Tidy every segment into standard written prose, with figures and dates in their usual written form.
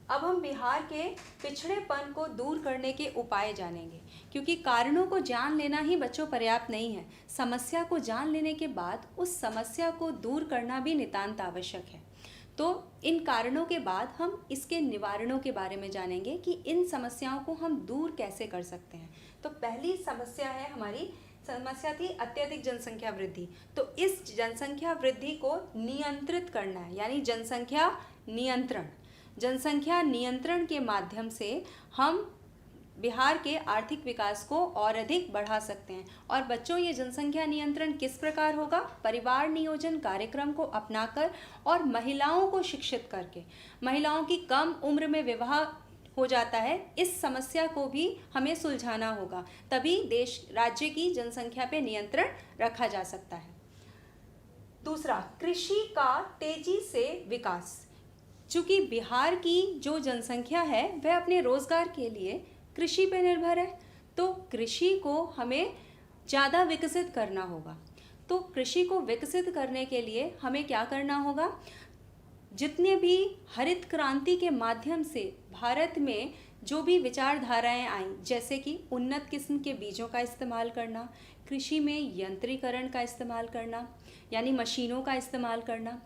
अब हम बिहार के पिछड़ेपन को दूर करने के उपाय जानेंगे, क्योंकि कारणों को जान लेना ही बच्चों पर्याप्त नहीं है। समस्या को जान लेने के बाद उस समस्या को दूर करना भी नितांत आवश्यक है। तो इन कारणों के बाद हम इसके निवारणों के बारे में जानेंगे कि इन समस्याओं को हम दूर कैसे कर सकते हैं। तो पहली समस्या है, हमारी समस्या थी अत्यधिक जनसंख्या वृद्धि। तो इस जनसंख्या वृद्धि को नियंत्रित करना है, यानी जनसंख्या नियंत्रण। जनसंख्या नियंत्रण के माध्यम से हम बिहार के आर्थिक विकास को और अधिक बढ़ा सकते हैं। और बच्चों, ये जनसंख्या नियंत्रण किस प्रकार होगा? परिवार नियोजन कार्यक्रम को अपनाकर और महिलाओं को शिक्षित करके। महिलाओं की कम उम्र में विवाह हो जाता है, इस समस्या को भी हमें सुलझाना होगा, तभी देश राज्य की जनसंख्या पे नियंत्रण रखा जा सकता है। दूसरा, कृषि का तेजी से विकास। चूँकि बिहार की जो जनसंख्या है वह अपने रोजगार के लिए कृषि पर निर्भर है, तो कृषि को हमें ज़्यादा विकसित करना होगा। तो कृषि को विकसित करने के लिए हमें क्या करना होगा? जितने भी हरित क्रांति के माध्यम से भारत में जो भी विचारधाराएं आईं, जैसे कि उन्नत किस्म के बीजों का इस्तेमाल करना, कृषि में यंत्रीकरण का इस्तेमाल करना, यानी मशीनों का इस्तेमाल करना,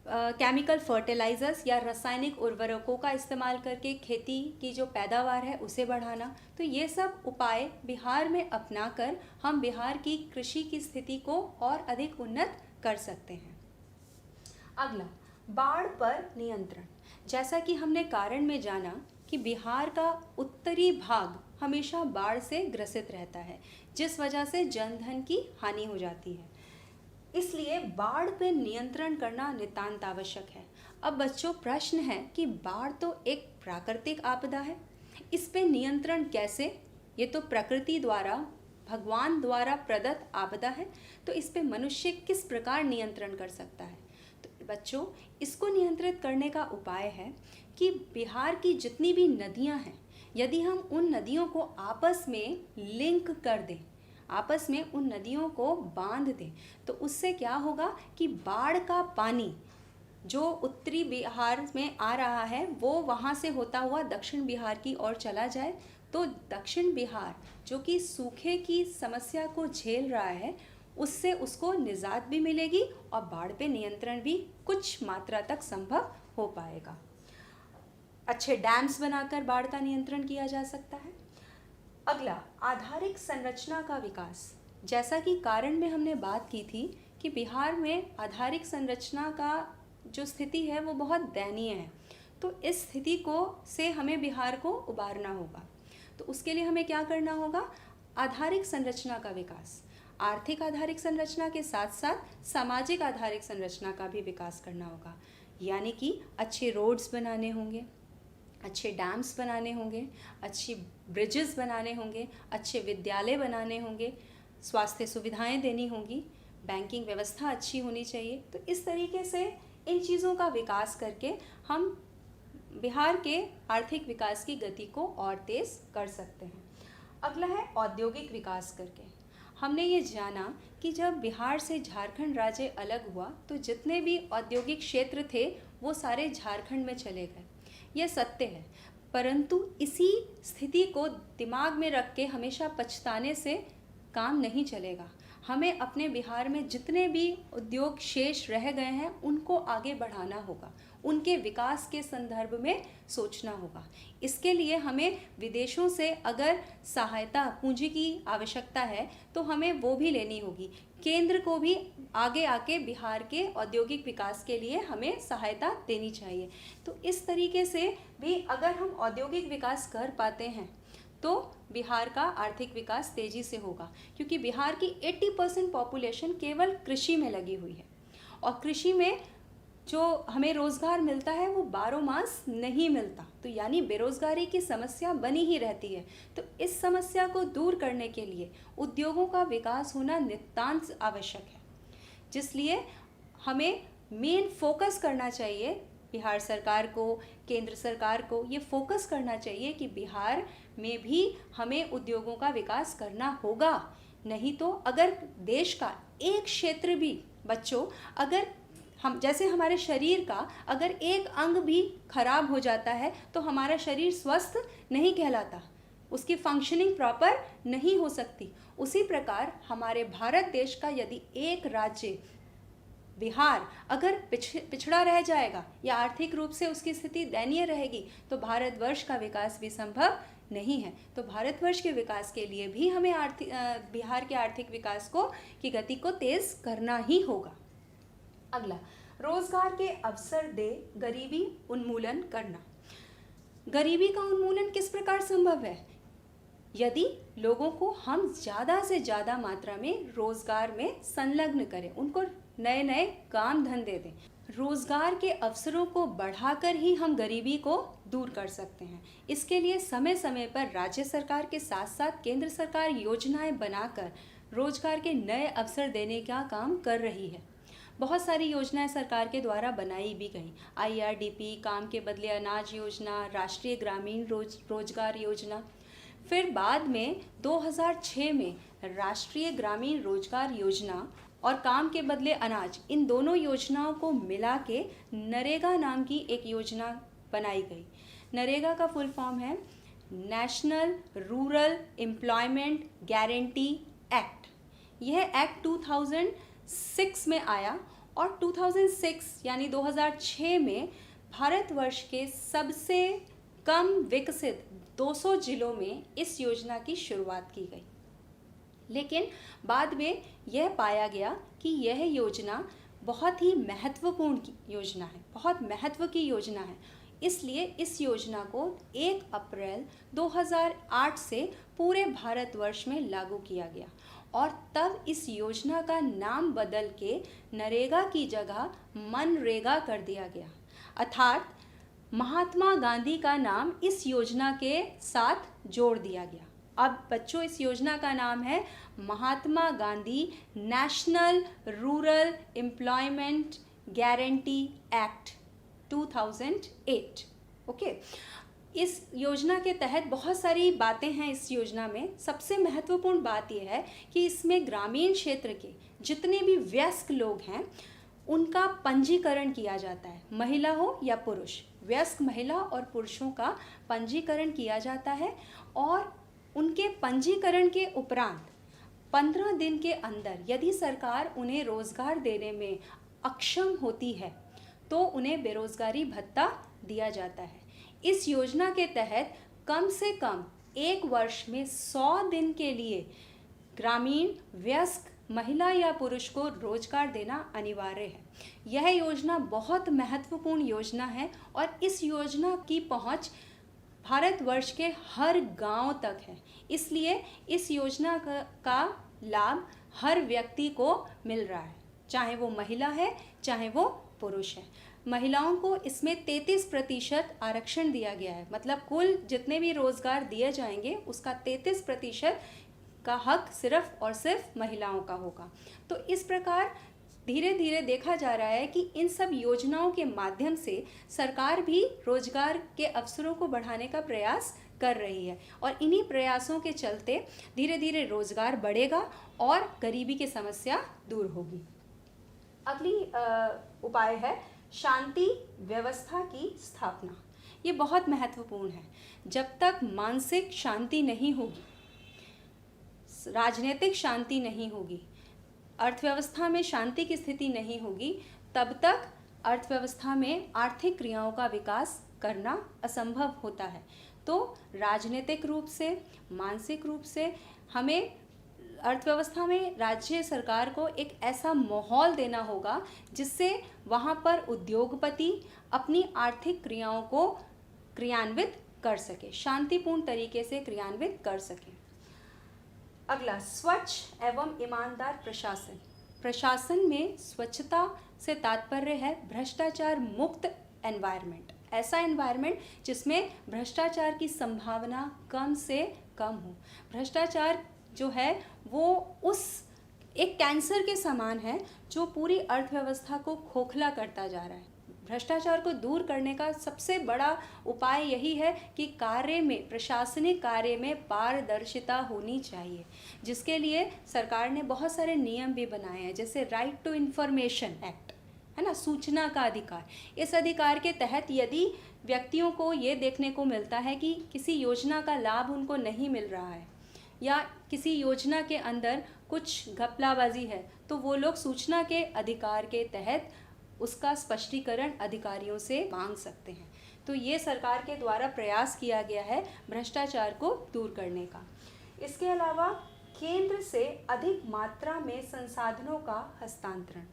केमिकल फर्टिलाइजर्स या रासायनिक उर्वरकों का इस्तेमाल करके खेती की जो पैदावार है उसे बढ़ाना, तो ये सब उपाय बिहार में अपनाकर हम बिहार की कृषि की स्थिति को और अधिक उन्नत कर सकते हैं। अगला, बाढ़ पर नियंत्रण। जैसा कि हमने कारण में जाना कि बिहार का उत्तरी भाग हमेशा बाढ़ से ग्रसित रहता है, जिस वजह से जनधन की हानि हो जाती है। इसलिए बाढ़ पे नियंत्रण करना नितांत आवश्यक है। अब बच्चों, प्रश्न है कि बाढ़ तो एक प्राकृतिक आपदा है, इस पे नियंत्रण कैसे? ये तो प्रकृति द्वारा, भगवान द्वारा प्रदत्त आपदा है, तो इस पे मनुष्य किस प्रकार नियंत्रण कर सकता है? तो बच्चों, इसको नियंत्रित करने का उपाय है कि बिहार की जितनी भी नदियां हैं, यदि हम उन नदियों को आपस में लिंक कर दें, आपस में उन नदियों को बांध दें, तो उससे क्या होगा कि बाढ़ का पानी जो उत्तरी बिहार में आ रहा है वो वहाँ से होता हुआ दक्षिण बिहार की ओर चला जाए, तो दक्षिण बिहार जो कि सूखे की समस्या को झेल रहा है, उससे उसको निजात भी मिलेगी और बाढ़ पे नियंत्रण भी कुछ मात्रा तक संभव हो पाएगा। अच्छे डैम्स बनाकर बाढ़ का नियंत्रण किया जा सकता है। अगला, आधारिक संरचना का विकास। जैसा कि कारण में हमने बात की थी कि बिहार में आधारिक संरचना का जो स्थिति है वो बहुत दयनीय है, तो इस स्थिति को से हमें बिहार को उबारना होगा। तो उसके लिए हमें क्या करना होगा? आधारिक संरचना का विकास। आर्थिक आधारिक संरचना के साथ साथ सामाजिक आधारिक संरचना का भी विकास करना होगा, यानी कि अच्छे रोड्स बनाने होंगे, अच्छे डैम्स बनाने होंगे, अच्छी ब्रिजेस बनाने होंगे, अच्छे विद्यालय बनाने होंगे, स्वास्थ्य सुविधाएं देनी होंगी, बैंकिंग व्यवस्था अच्छी होनी चाहिए। तो इस तरीके से इन चीज़ों का विकास करके हम बिहार के आर्थिक विकास की गति को और तेज़ कर सकते हैं। अगला है औद्योगिक विकास करके। हमने ये जाना कि जब बिहार से झारखंड राज्य अलग हुआ तो जितने भी औद्योगिक क्षेत्र थे वो सारे झारखंड में चले गए, यह सत्य है। परंतु इसी स्थिति को दिमाग में रख के हमेशा पछताने से काम नहीं चलेगा। हमें अपने बिहार में जितने भी उद्योग शेष रह गए हैं उनको आगे बढ़ाना होगा, उनके विकास के संदर्भ में सोचना होगा। इसके लिए हमें विदेशों से अगर सहायता, पूंजी की आवश्यकता है तो हमें वो भी लेनी होगी। केंद्र को भी आगे आके बिहार के औद्योगिक विकास के लिए हमें सहायता देनी चाहिए। तो इस तरीके से भी अगर हम औद्योगिक विकास कर पाते हैं तो बिहार का आर्थिक विकास तेज़ी से होगा, क्योंकि बिहार की 80% पॉपुलेशन केवल कृषि में लगी हुई है और कृषि में जो हमें रोज़गार मिलता है वो 12 मास नहीं मिलता, तो यानी बेरोज़गारी की समस्या बनी ही रहती है। तो इस समस्या को दूर करने के लिए उद्योगों का विकास होना नितांत आवश्यक है, जिसलिए हमें मेन फोकस करना चाहिए बिहार सरकार को, केंद्र सरकार को ये फोकस करना चाहिए कि बिहार में भी हमें उद्योगों का विकास करना होगा। नहीं तो अगर देश का एक क्षेत्र भी, बच्चों, अगर हम जैसे हमारे शरीर का अगर एक अंग भी खराब हो जाता है तो हमारा शरीर स्वस्थ नहीं कहलाता, उसकी फंक्शनिंग प्रॉपर नहीं हो सकती। उसी प्रकार हमारे भारत देश का यदि एक राज्य बिहार अगर पिछड़ा रह जाएगा या आर्थिक रूप से उसकी स्थिति दयनीय रहेगी तो भारतवर्ष का विकास भी संभव नहीं है। तो भारतवर्ष के विकास के लिए भी हमें बिहार के आर्थिक विकास की गति को तेज करना ही होगा। अगला, रोजगार के अवसर दे गरीबी उन्मूलन करना। गरीबी का उन्मूलन किस प्रकार संभव है? यदि लोगों को हम ज़्यादा से ज़्यादा मात्रा में रोजगार में संलग्न करें, उनको नए नए काम धंधे दें। रोजगार के अवसरों को बढ़ाकर ही हम गरीबी को दूर कर सकते हैं। इसके लिए समय समय पर राज्य सरकार के साथ साथ केंद्र सरकार योजनाएं बनाकर रोजगार के नए अवसर देने का काम कर रही है। बहुत सारी योजनाएं सरकार के द्वारा बनाई भी गई। IRDP, काम के बदले अनाज योजना, राष्ट्रीय ग्रामीण रोजगार योजना, फिर बाद में 2006 में राष्ट्रीय ग्रामीण रोजगार योजना और काम के बदले अनाज, इन दोनों योजनाओं को मिला के नरेगा नाम की एक योजना बनाई गई। नरेगा का फुल फॉर्म है national Rural Employment Guarantee act. यह एक्ट 2006 में आया और 2006 यानी 2006 में भारतवर्ष के सबसे कम विकसित 200 जिलों में इस योजना की शुरुआत की गई। लेकिन बाद में यह पाया गया कि यह योजना बहुत ही महत्वपूर्ण योजना है, बहुत महत्व की योजना है। इसलिए इस योजना को 1 अप्रैल 2008 से पूरे भारतवर्ष में लागू किया गया और तब इस योजना का नाम बदल के नरेगा की जगह मनरेगा कर दिया गया। अर्थात महात्मा गांधी का नाम इस योजना के साथ जोड़ दिया गया। अब बच्चों, इस योजना का नाम है Mahatma Gandhi National Rural Employment Guarantee Act 2008। Okay, इस योजना के तहत बहुत सारी बातें हैं। इस योजना में सबसे महत्वपूर्ण बात यह है कि इसमें ग्रामीण क्षेत्र के जितने भी वयस्क लोग हैं उनका पंजीकरण किया जाता है, महिला हो या पुरुष। वयस्क महिला और पुरुषों का पंजीकरण किया जाता है और उनके पंजीकरण के उपरांत 15 दिन के अंदर यदि सरकार उन्हें रोजगार देने में अक्षम होती है तो उन्हें बेरोजगारी भत्ता दिया जाता है। इस योजना के तहत कम से कम 1 वर्ष में 100 दिन के लिए ग्रामीण वयस्क महिला या पुरुष को रोजगार देना अनिवार्य है। यह योजना बहुत महत्वपूर्ण योजना है और इस योजना की पहुंच भारतवर्ष के हर गांव तक है। इसलिए इस योजना का लाभ हर व्यक्ति को मिल रहा है, चाहे वो महिला है चाहे वो पुरुष है। महिलाओं को इसमें 33% आरक्षण दिया गया है, मतलब कुल जितने भी रोजगार दिए जाएंगे उसका 33% का हक सिर्फ और सिर्फ महिलाओं का होगा। तो इस प्रकार धीरे धीरे देखा जा रहा है कि इन सब योजनाओं के माध्यम से सरकार भी रोजगार के अवसरों को बढ़ाने का प्रयास कर रही है और इन्हीं प्रयासों के चलते धीरे धीरे रोजगार बढ़ेगा और गरीबी की समस्या दूर होगी। अगली उपाय है शांति व्यवस्था की स्थापना। ये बहुत महत्वपूर्ण है। जब तक मानसिक शांति नहीं होगी, राजनीतिक शांति नहीं होगी, अर्थव्यवस्था में शांति की स्थिति नहीं होगी, तब तक अर्थव्यवस्था में आर्थिक क्रियाओं का विकास करना असंभव होता है। तो राजनीतिक रूप से, मानसिक रूप से हमें अर्थव्यवस्था में राज्य सरकार को एक ऐसा माहौल देना होगा जिससे वहाँ पर उद्योगपति अपनी आर्थिक क्रियाओं को क्रियान्वित कर सके, शांतिपूर्ण तरीके से क्रियान्वित कर सके। अगला, स्वच्छ एवं ईमानदार प्रशासन। प्रशासन में स्वच्छता से तात्पर्य है भ्रष्टाचार मुक्त एनवायरनमेंट, ऐसा एनवायरनमेंट जिसमें भ्रष्टाचार की संभावना कम से कम हो। भ्रष्टाचार जो है वो उस एक कैंसर के समान है जो पूरी अर्थव्यवस्था को खोखला करता जा रहा है। भ्रष्टाचार को दूर करने का सबसे बड़ा उपाय यही है कि कार्य में, प्रशासनिक कार्य में पारदर्शिता होनी चाहिए, जिसके लिए सरकार ने बहुत सारे नियम भी बनाए हैं, जैसे राइट टू इंफॉर्मेशन एक्ट, है ना, सूचना का अधिकार। इस अधिकार के तहत यदि व्यक्तियों को ये देखने को मिलता है कि किसी योजना का लाभ उनको नहीं मिल रहा है या किसी योजना के अंदर कुछ घपलाबाजी है, तो वो लोग सूचना के अधिकार के तहत उसका स्पष्टीकरण अधिकारियों से मांग सकते हैं। तो ये सरकार के द्वारा प्रयास किया गया है भ्रष्टाचार को दूर करने का। इसके अलावा केंद्र से अधिक मात्रा में संसाधनों का हस्तांतरण।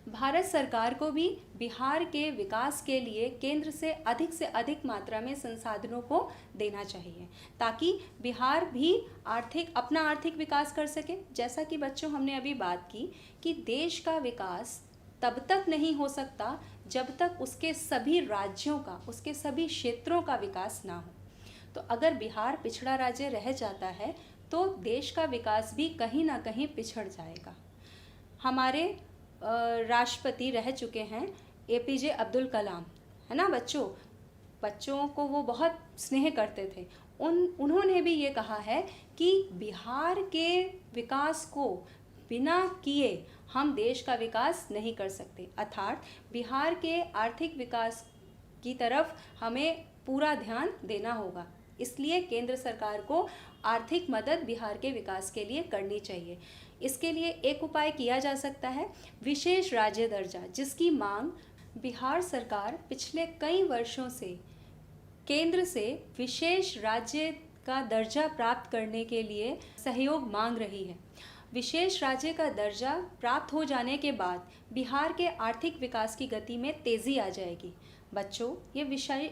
भारत सरकार को भी बिहार के विकास के लिए केंद्र से अधिक मात्रा में संसाधनों को देना चाहिए, ताकि बिहार भी अपना आर्थिक विकास कर सके। जैसा कि बच्चों हमने अभी बात की कि देश का विकास तब तक नहीं हो सकता जब तक उसके सभी राज्यों का, उसके सभी क्षेत्रों का विकास ना हो। तो अगर बिहार पिछड़ा राज्य रह जाता है तो देश का विकास भी कहीं ना कहीं पिछड़ जाएगा। हमारे राष्ट्रपति रह चुके हैं APJ अब्दुल कलाम, है ना बच्चों को वो बहुत स्नेह करते थे। उन्होंने भी ये कहा है कि बिहार के विकास को बिना किए हम देश का विकास नहीं कर सकते, अर्थात बिहार के आर्थिक विकास की तरफ हमें पूरा ध्यान देना होगा। इसलिए केंद्र सरकार को आर्थिक मदद बिहार के विकास के लिए करनी चाहिए। इसके लिए एक उपाय किया जा सकता है, विशेष राज्य दर्जा, जिसकी मांग बिहार सरकार पिछले कई वर्षों से केंद्र से विशेष राज्य का दर्जा प्राप्त करने के लिए सहयोग मांग रही है। विशेष राज्य का दर्जा प्राप्त हो जाने के बाद बिहार के आर्थिक विकास की गति में तेज़ी आ जाएगी। बच्चों, ये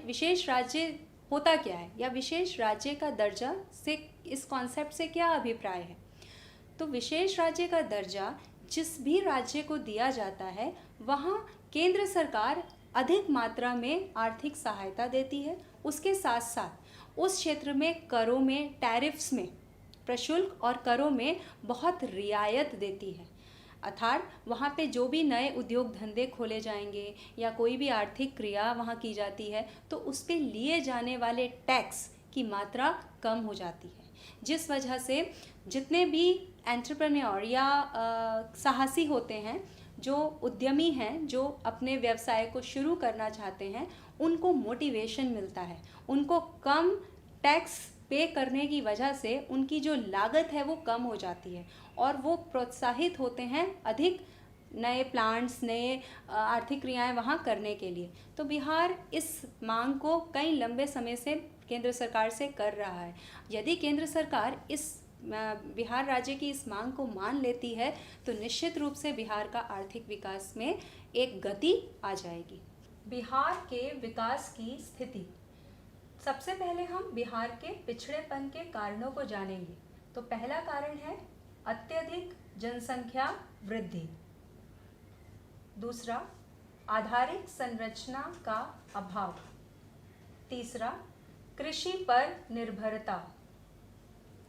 विशेष राज्य होता क्या है या विशेष राज्य का दर्जा से इस कॉन्सेप्ट से क्या अभिप्राय है? तो विशेष राज्य का दर्जा जिस भी राज्य को दिया जाता है वहाँ केंद्र सरकार अधिक मात्रा में आर्थिक सहायता देती है। उसके साथ साथ उस क्षेत्र में करों में, टैरिफ्स में, प्रशुल्क और करों में बहुत रियायत देती है। अर्थात वहाँ पे जो भी नए उद्योग धंधे खोले जाएंगे या कोई भी आर्थिक क्रिया वहाँ की जाती है तो उस पे लिए जाने वाले टैक्स की मात्रा कम हो जाती है, जिस वजह से जितने भी एंटरप्रेन्योर या साहसी होते हैं, जो उद्यमी हैं, जो अपने व्यवसाय को शुरू करना चाहते हैं, उनको मोटिवेशन मिलता है। उनको कम टैक्स पे करने की वजह से उनकी जो लागत है वो कम हो जाती है और वो प्रोत्साहित होते हैं अधिक नए प्लांट्स, नए आर्थिक क्रियाएं वहाँ करने के लिए। तो बिहार इस मांग को कई लंबे समय से केंद्र सरकार से कर रहा है। यदि केंद्र सरकार इस बिहार राज्य की इस मांग को मान लेती है तो निश्चित रूप से बिहार का आर्थिक विकास में एक गति आ जाएगी। बिहार के विकास की स्थिति। सबसे पहले हम बिहार के पिछड़ेपन के कारणों को जानेंगे। तो पहला कारण है अत्यधिक जनसंख्या वृद्धि। दूसरा, आधारिक संरचना का अभाव। तीसरा, कृषि पर निर्भरता।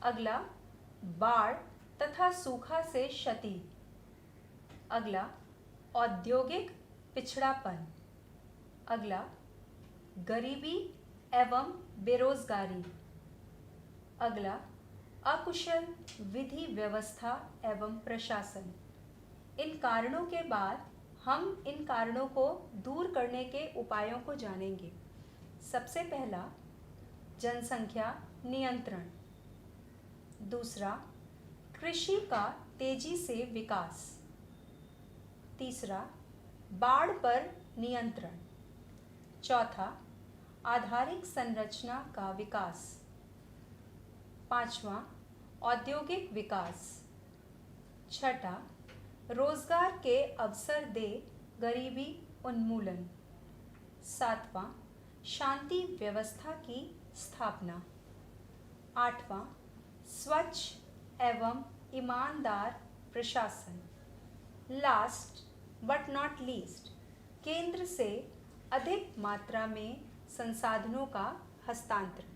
अगला, बाढ़ तथा सूखा से क्षति। अगला, औद्योगिक पिछड़ापन। अगला, गरीबी एवं बेरोजगारी। अगला, अकुशल विधि व्यवस्था एवं प्रशासन। इन कारणों के बाद हम इन कारणों को दूर करने के उपायों को जानेंगे। सबसे पहला, जनसंख्या नियंत्रण। दूसरा, कृषि का तेजी से विकास। तीसरा, बाढ़ पर नियंत्रण। चौथा, आधारिक संरचना का विकास। पांचवा, औद्योगिक विकास। छठा, रोजगार के अवसर दे गरीबी उन्मूलन। सातवां, शांति व्यवस्था की स्थापना। आठवां, स्वच्छ एवं ईमानदार प्रशासन। लास्ट बट नॉट लीस्ट, केंद्र से अधिक मात्रा में संसाधनों का हस्तांतरण।